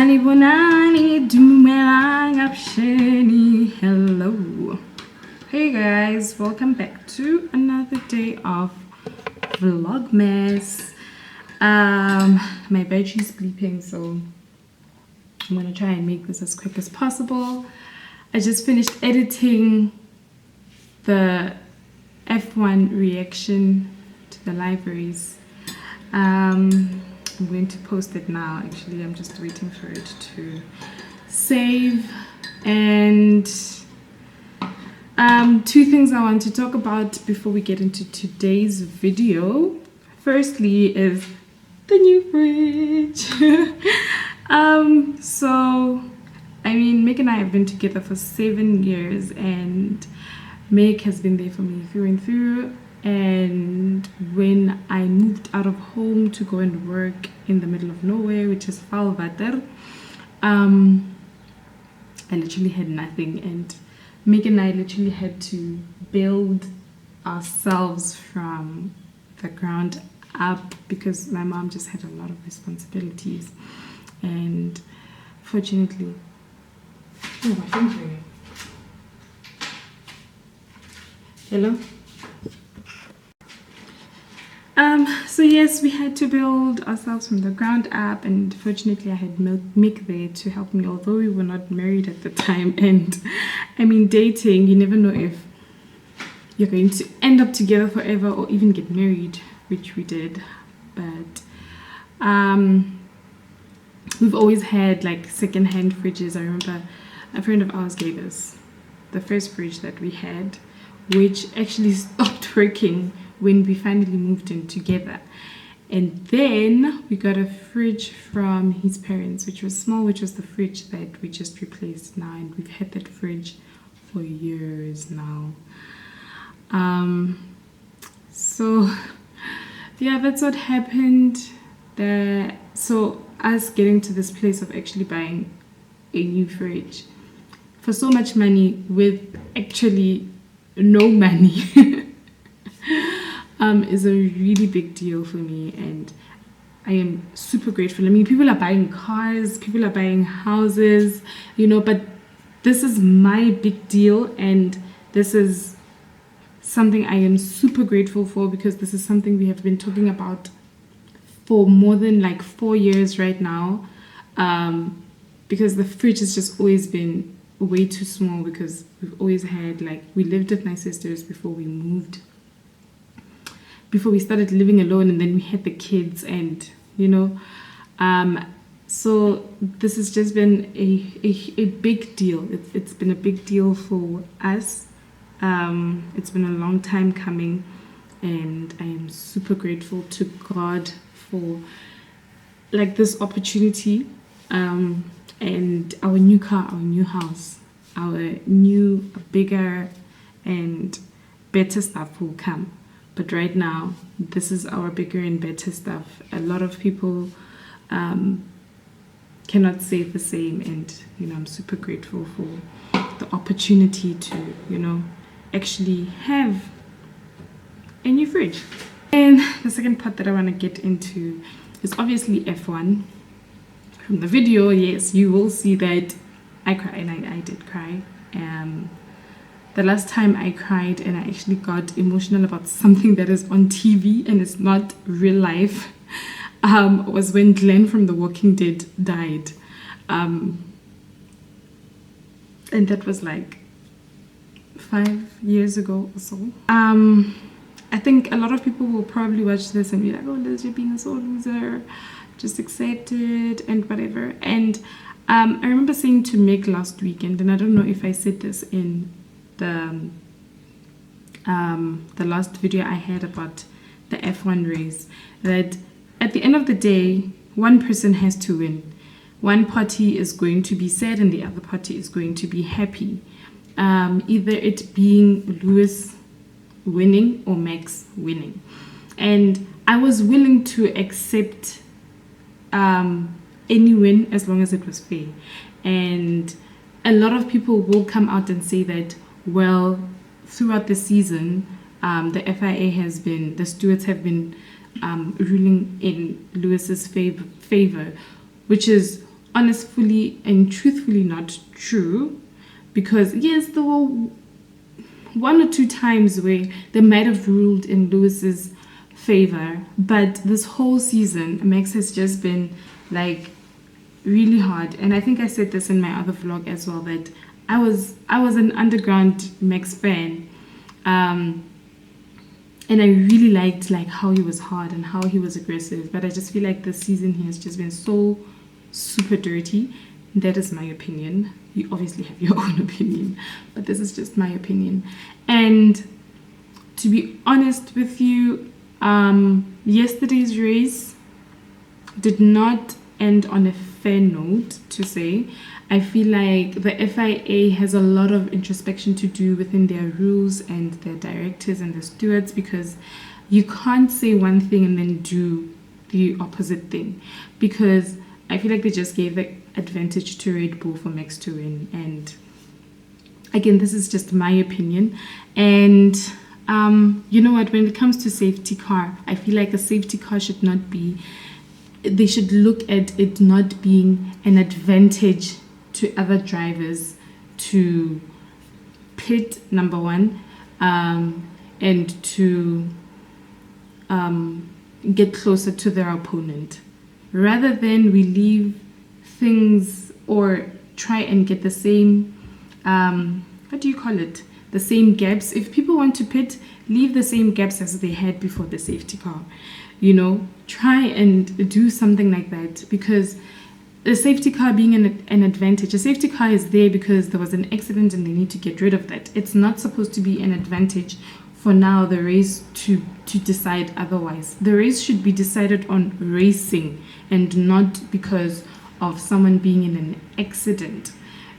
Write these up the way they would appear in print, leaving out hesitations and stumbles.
Sanibonani dumelang apsheni. Hello. Hey guys, welcome back to another day of Vlogmas. My battery's bleeping, so I'm gonna try and make this as quick as possible. I just finished editing the F1 reaction to the libraries. I'm going to post it now. Actually, I'm just waiting for it to save. And two things I want to talk about before we get into today's video. Firstly is the new fridge. So I mean, Meg and I have been together for 7 years, and Meg has been there for me through and through. And when I moved out of home to go and work in the middle of nowhere, which is Valvater, I literally had nothing, and Meg and I literally had to build ourselves from the ground up because my mom just had a lot of responsibilities. And fortunately, oh, my phone's ringing. Hello. So yes, we had to build ourselves from the ground up, and fortunately I had Mick there to help me, although we were not married at the time. And I mean, dating, you never know if you're going to end up together forever or even get married, which we did. But we've always had like second-hand fridges. I remember a friend of ours gave us the first fridge that we had, which actually stopped working when we finally moved in together. And then we got a fridge from his parents, which was small, which was the fridge that we just replaced now, and we've had that fridge for years now. So yeah, that's what happened there. So us getting to this place of actually buying a new fridge for so much money with actually no money is a really big deal for me, and I am super grateful. I mean, people are buying cars, people are buying houses, you know, but this is my big deal, and this is something I am super grateful for, because this is something we have been talking about for more than like 4 years right now, because the fridge has just always been way too small, because we've always had, like, we lived with my sisters before we moved, before we started living alone, and then we had the kids, and you know, so this has just been a big deal. It's been a big deal for us. It's been a long time coming, and I am super grateful to God for like this opportunity, and our new car, our new house, our new bigger and better stuff will come. But right now, this is our bigger and better stuff. A lot of people cannot say the same, and you know, I'm super grateful for the opportunity to, you know, actually have a new fridge. And the second part that I want to get into is obviously F1. From the video, yes, you will see that I cry, and I did cry. The last time I cried and I actually got emotional about something that is on TV and it's not real life, was when Glenn from The Walking Dead died. And that was like 5 years ago or so. I think a lot of people will probably watch this and be like, oh, Liz, you're being a sore loser, just accept it and whatever. And I remember saying to Meg last weekend, and I don't know if I said this in the last video I had about the F1 race, that at the end of the day, one person has to win. One party is going to be sad and the other party is going to be happy. Either it being Lewis winning or Max winning. And I was willing to accept any win as long as it was fair. And a lot of people will come out and say that, well, throughout the season, the FIA has been, the stewards have been ruling in Lewis's favor, which is honestly and truthfully not true, because yes, there were one or two times where they might have ruled in Lewis's favor, but this whole season Max has just been like really hard. And I think I said this in my other vlog as well, that I was an underground Max fan, and I really liked like how he was hard and how he was aggressive, but I just feel like this season he has just been so super dirty. That is my opinion. You obviously have your own opinion, but this is just my opinion. And to be honest with you, yesterday's race did not end on a fair note, to say. I feel like the FIA has a lot of introspection to do within their rules and their directors and the stewards, because you can't say one thing and then do the opposite thing, because I feel like they just gave the advantage to Red Bull for Max to win. And again, this is just my opinion. And you know what, when it comes to safety car, I feel like a safety car should not be, they should look at it not being an advantage to other drivers to pit, number one, and to get closer to their opponent, rather than we leave things or try and get the same, what do you call it, the same gaps. If people want to pit, leave the same gaps as they had before the safety car, you know, try and do something like that. Because the safety car being an advantage, a safety car is there because there was an accident and they need to get rid of that. It's not supposed to be an advantage for now the race to decide otherwise. The race should be decided on racing and not because of someone being in an accident,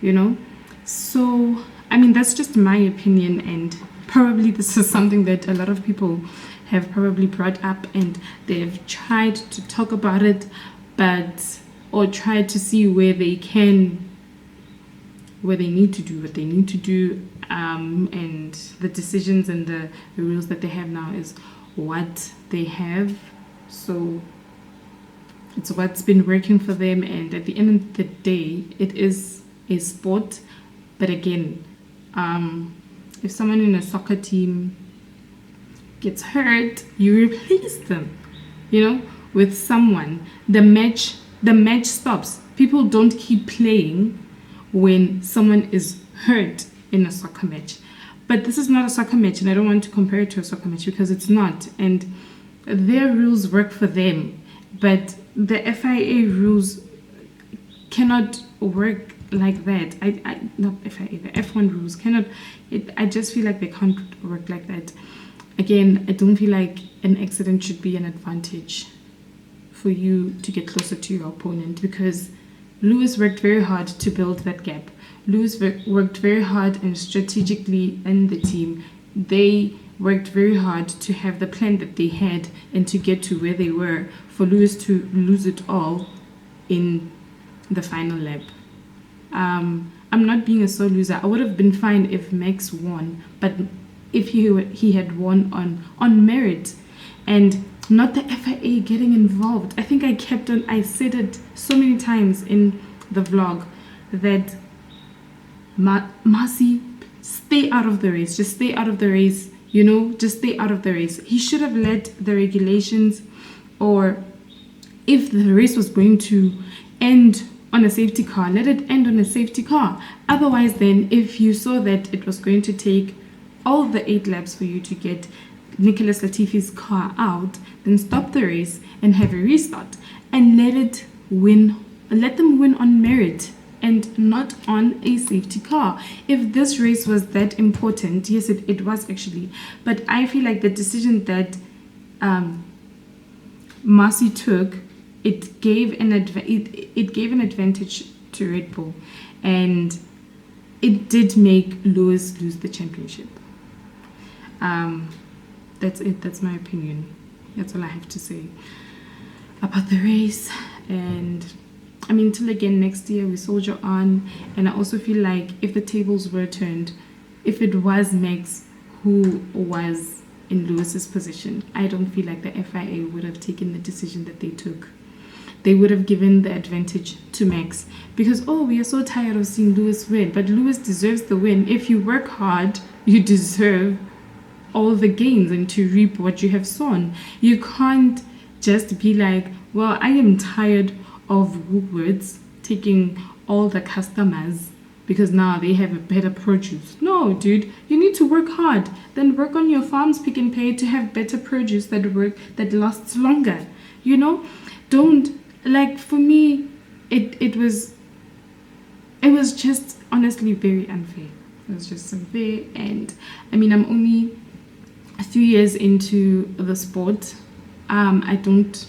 you know. So I mean, that's just my opinion, and probably this is something that a lot of people have probably brought up and they've tried to talk about it, but or tried to see where they need to do what they need to do, and the decisions and the rules that they have now is what they have. So it's what's been working for them, and at the end of the day, it is a sport. But again, if someone in a soccer team gets hurt, you replace them, you know, with someone. The match stops. People don't keep playing when someone is hurt in a soccer match. But this is not a soccer match, and I don't want to compare it to a soccer match because it's not. And their rules work for them, but the FIA rules cannot work like that. Not FIA, the F1 rules cannot. I just feel like they can't work like that. Again, I don't feel like an accident should be an advantage for you to get closer to your opponent, because Lewis worked very hard to build that gap. Lewis worked very hard and strategically in the team. They worked very hard to have the plan that they had and to get to where they were, for Lewis to lose it all in the final lap. I'm not being a sore loser. I would have been fine if Max won, but if he had won on merit and not the FIA getting involved. I think I said it so many times in the vlog that Marcy, stay out of the race. Just stay out of the race, you know, just stay out of the race. He should have let the regulations, or if the race was going to end on a safety car, let it end on a safety car. Otherwise, then, if you saw that it was going to take all the 8 laps for you to get Nicholas Latifi's car out, then stop the race and have a restart and let them win on merit and not on a safety car. If this race was that important, yes, it was actually, but I feel like the decision that Marcy took, it gave an advantage to Red Bull, and it did make Lewis lose the championship. That's it. That's my opinion. That's all I have to say about the race. And I mean, till again next year, we soldier on. And I also feel like if the tables were turned, if it was Max who was in Lewis's position, I don't feel like the FIA would have taken the decision that they took. they would have given the advantage to Max, because oh, we are so tired of seeing Lewis win, but Lewis deserves the win. If you work hard, you deserve all the gains and to reap what you have sown. You can't just be like, well, I am tired of Woolworths taking all the customers because now they have a better produce. No, dude, you need to work hard. Then work on your farms, Pick and Pay, to have better produce that lasts longer. You know, don't, like, for me, it was just honestly very unfair. It was just unfair. And I mean, I'm only a few years into the sport. I don't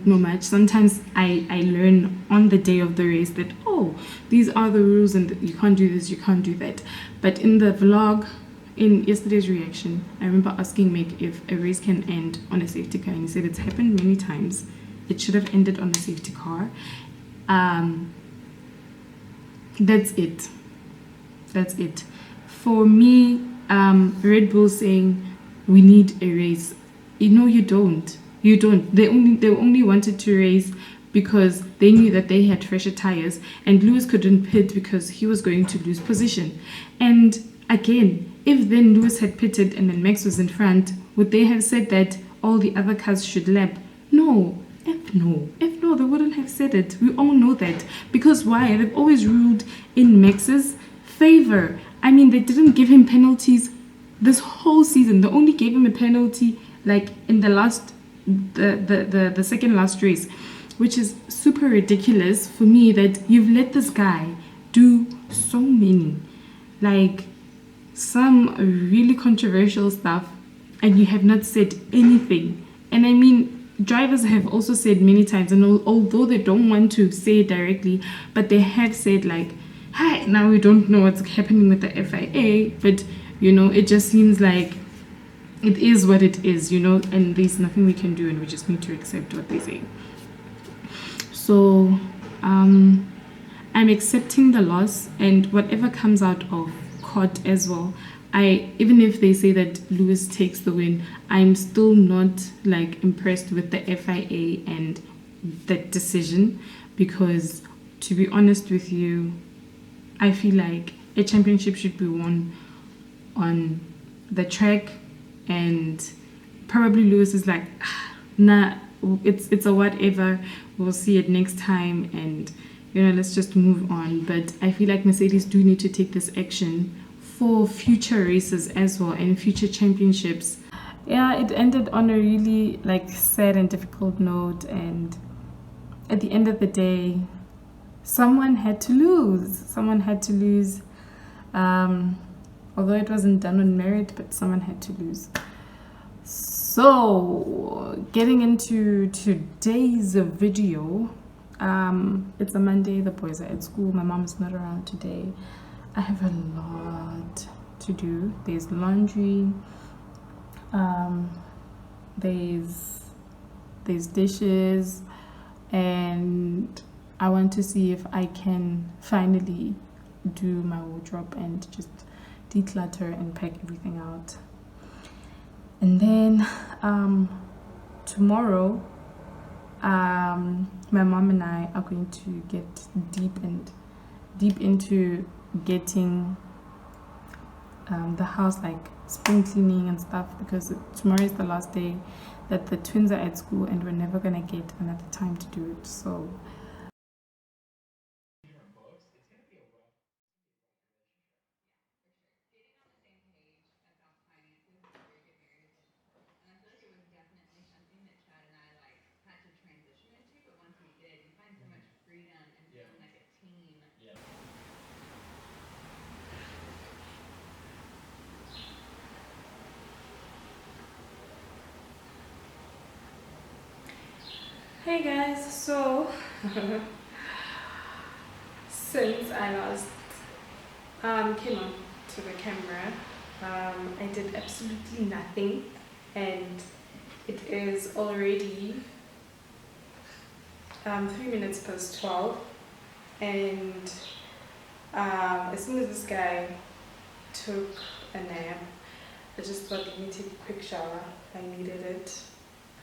know much. Sometimes I learn on the day of the race that, oh, these are the rules and you can't do this, you can't do that. But in the vlog, in yesterday's reaction, I remember asking Mick if a race can end on a safety car, and he said it's happened many times. It should have ended on a safety car. That's it. For me, Red Bull saying we need a race. No, you don't. They only wanted to race because they knew that they had fresher tires, and Lewis couldn't pit because he was going to lose position. And again, if then Lewis had pitted and then Max was in front, would they have said that all the other cars should lap? No. No, they wouldn't have said it. We all know that. Because why? They've always ruled in Max's favor. I mean, they didn't give him penalties this whole season. They only gave him a penalty like in the second last race, which is super ridiculous for me, that you've let this guy do so many, like, some really controversial stuff, and you have not said anything. And I mean, drivers have also said many times, and although they don't want to say it directly, but they have said like, hi, now we don't know what's happening with the FIA, but you know, it just seems like it is what it is, you know, and there's nothing we can do, and we just need to accept what they say. So I'm accepting the loss, and whatever comes out of court as well, even if they say that Lewis takes the win, I'm still not like impressed with the FIA and that decision, because to be honest with you, I feel like a championship should be won on the track, and probably Lewis is like, nah, it's a whatever, we'll see it next time, and you know, let's just move on. But I feel like Mercedes do need to take this action for future races as well and future championships. Yeah, it ended on a really like sad and difficult note, and at the end of the day, someone had to lose. Although it wasn't done on merit, but someone had to lose. So getting into today's video, it's a Monday, the boys are at school, my mom is not around today. I have a lot to do. There's laundry, there's dishes, and I want to see if I can finally do my wardrobe and just declutter and pack everything out. And then tomorrow, my mom and I are going to get deep into getting the house like spring cleaning and stuff, because tomorrow is the last day that the twins are at school, and we're never gonna get another time to do it. So hey guys, so since I last came on to the camera, I did absolutely nothing, and it is already 3 minutes past 12, and as soon as this guy took a nap, I just thought, let me take a quick shower. I needed it,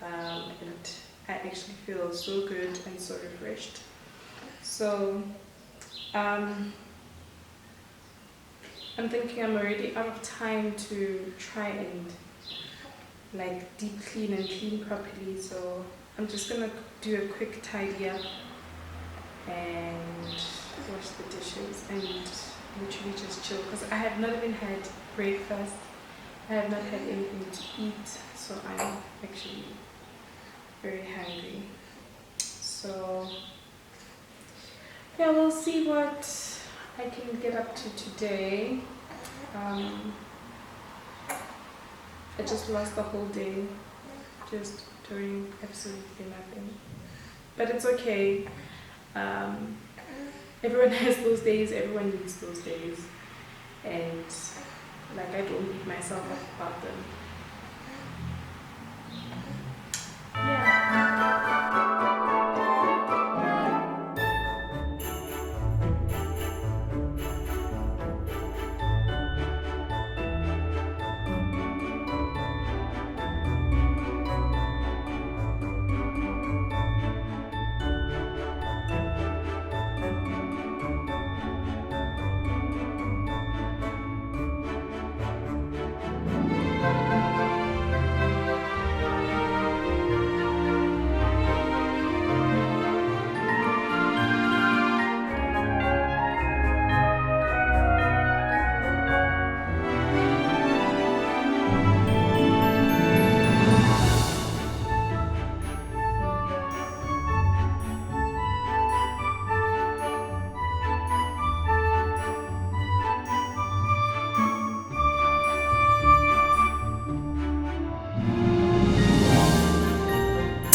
and I actually feel so good and so refreshed. So I'm thinking I'm already out of time to try and like deep clean and clean properly, so I'm just gonna do a quick tidy up and wash the dishes and literally just chill, because I have not even had breakfast. I have not had anything to eat, so I'm actually very hungry. So yeah, we'll see what I can get up to today. I just lost the whole day just doing absolutely nothing, but it's okay. Everyone has those days, everyone needs those days, and like I don't beat myself up about them.